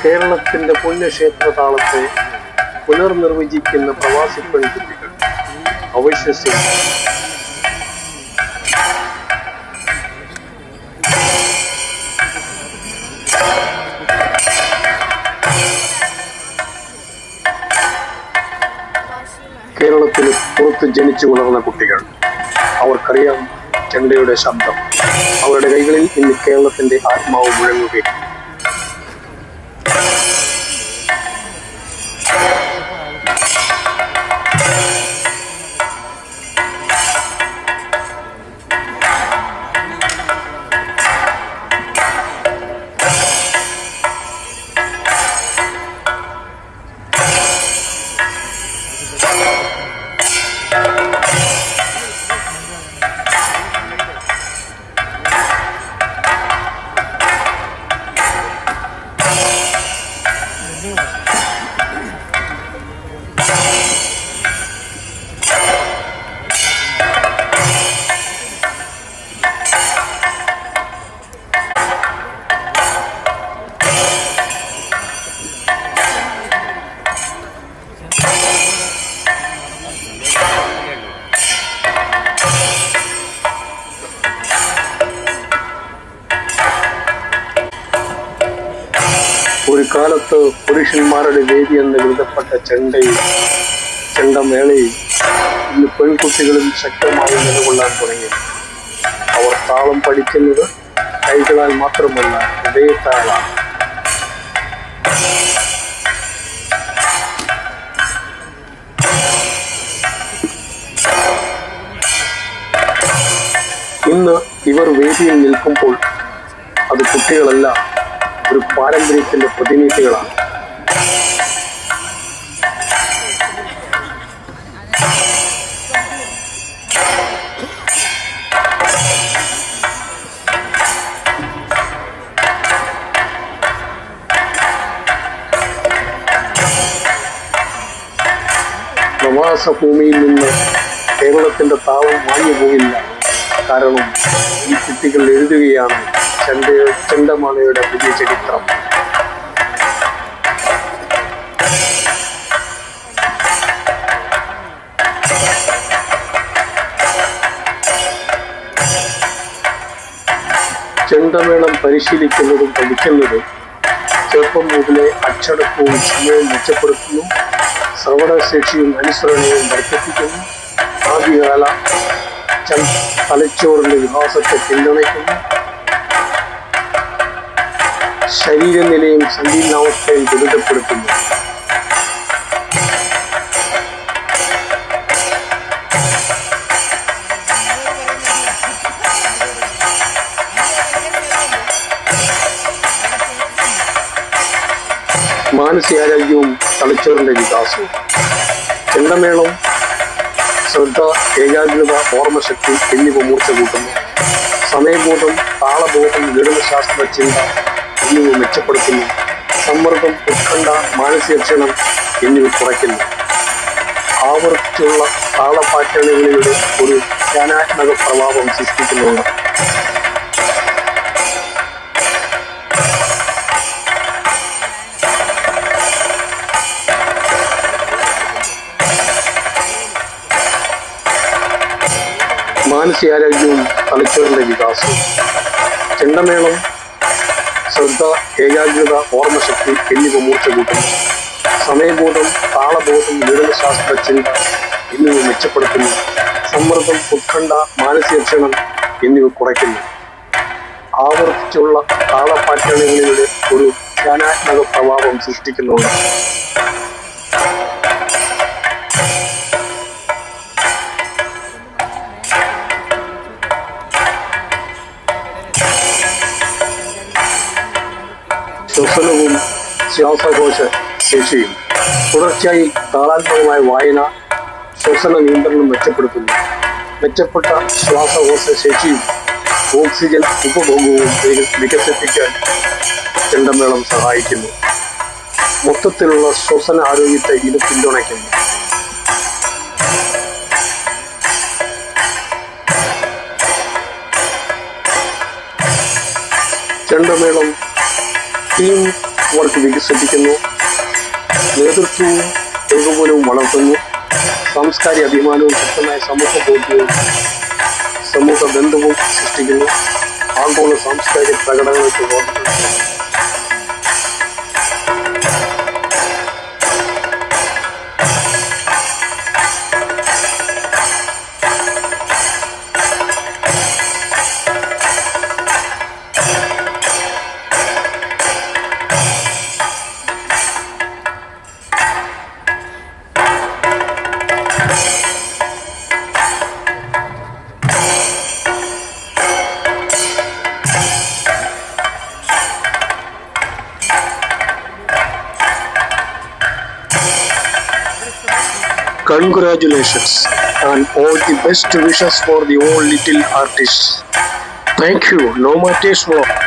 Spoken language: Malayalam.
കേരളത്തിന്റെ പുണ്യക്ഷേത്ര താളത്തെ പുനർനിർവചിക്കുന്ന പ്രവാസി പെൺകുട്ടികൾ അവശ്യസിംഗ്. കേരളത്തിന് പുറത്ത് ജനിച്ചു വളർന്ന കുട്ടികൾ. അവർക്കറിയാം ചെണ്ടയുടെ ശബ്ദം. അവരുടെ കൈകളിൽ ഇന്ന് കേരളത്തിന്റെ ആത്മാവ് മുഴങ്ങുകയും. ഒരു കാലത്ത് പുരുഷന്മാരുടെ വേദി എന്ന് കരുതപ്പെട്ട ചെണ്ടമേളയിൽ ഇന്ന് പെൺകുട്ടികളും ശക്തമായി നിലകൊള്ളാൻ തുടങ്ങി. അവർ താളം പഠിക്കുന്നത് കൈകളാൽ മാത്രമല്ല, ഹൃദയത്താലാണ്. ഇന്ന് ഇവർ വേദിയിൽ നിൽക്കുമ്പോൾ അത് കുട്ടികളല്ല, ഒരു പാരമ്പര്യത്തിന്റെ പ്രതിനിധികളാണ്. പ്രവാസഭൂമിയിൽ നിന്ന് കേരളത്തിന്റെ താളം വാങ്ങി പോയില്ല. കാരണം ഈ കുട്ടികൾ എഴുതുകയാണ് ചെണ്ടമാലയുടെ പുതിയ ചരിത്രം. ചെണ്ടമേളം പരിശീലിക്കുന്നതും പഠിക്കുന്നതും ചെറുപ്പം മുതലേ അച്ചടക്കവും സമയവും മെച്ചപ്പെടുത്തുന്നു, ശ്രവണശേഷിയും അനുസരണയും വർദ്ധിപ്പിക്കുന്നു, ആദ്യകാല തലച്ചോറിന്റെ വികാസത്തെ പിന്തുണയ്ക്കുന്നു, ശരീരനിലയും സങ്കീർണാവസ്ഥയും ദുരിതപ്പെടുത്തുന്നു. മാനസികാരോഗ്യവും തലച്ചോറിന്റെ വികാസവും. ചെണ്ടമേളം ശ്രദ്ധ, ഏകാഗ്രത, ഓർമ്മശക്തി എന്നിവ മൂർച്ച കൂട്ടുന്നു. സമയബോധം, താളബോധം, ഗണിതശാസ്ത്ര ചിന്ത എന്നിവ മെച്ചപ്പെടുത്തുന്നു. സമ്മർദ്ദം, ഉത്കണ്ഠ, മാനസിക ക്ഷീണം എന്നിവ കുറയ്ക്കുന്നു. ആവർത്തിച്ചുള്ള താളപാറ്റേണുകളിലൂടെ ഒരു ധ്യാനാത്മക പ്രഭാവം സൃഷ്ടിക്കുന്നുണ്ട്. മാനസികാരോഗ്യവും തലച്ചോറിന്റെ വികാസവും. ചെണ്ടമേളം ശ്രദ്ധ, ഏകാഗ്രത, ഓർമ്മശക്തി എന്നിവ മൂർച്ച കൂട്ടുന്നു. സമയബോധം, താളബോധം, ഗണിതശാസ്ത്ര ചിന്ത എന്നിവ മെച്ചപ്പെടുത്തുന്നു. സമ്മർദ്ദം, ഉത്കണ്ഠ, മാനസിക ക്ഷീണം എന്നിവ കുറയ്ക്കുന്നു. ആവർത്തിച്ചുള്ള താളപാറ്റേണുകളിലൂടെ ഒരു ധ്യാനാത്മക പ്രഭാവം സൃഷ്ടിക്കുന്നുണ്ട്. ശ്വസനവും ശ്വാസകോശ ശേഷിയും. തുടർച്ചയായി താളാത്മകമായ വായന ശ്വസന നിയന്ത്രണം മെച്ചപ്പെടുത്തുന്നു. മെച്ചപ്പെട്ട ശ്വാസകോശ ശേഷിയും ഓക്സിജൻ ഉപഭോഗവും വികസിപ്പിക്കാൻ ചെണ്ടമേളം സഹായിക്കുന്നു. മൊത്തത്തിലുള്ള ശ്വസന ആരോഗ്യത്തെ ഇത് പിന്തുണയ്ക്കുന്നു. ചെണ്ടമേളം ടീം വർക്ക് വികസിപ്പിക്കുന്നു, നേതൃത്വവും ഏകോപനവും വളർത്തുന്നു, സാംസ്കാരിക അഭിമാനവും ശക്തമായ സമൂഹ ബോധ്യവും സമൂഹ ബന്ധവും സൃഷ്ടിക്കുന്നു, ആഗോള സാംസ്കാരിക പ്രകടനങ്ങൾക്ക് ബോധം. Congratulations and all the best wishes for the all little artists. Thank you. No matter what.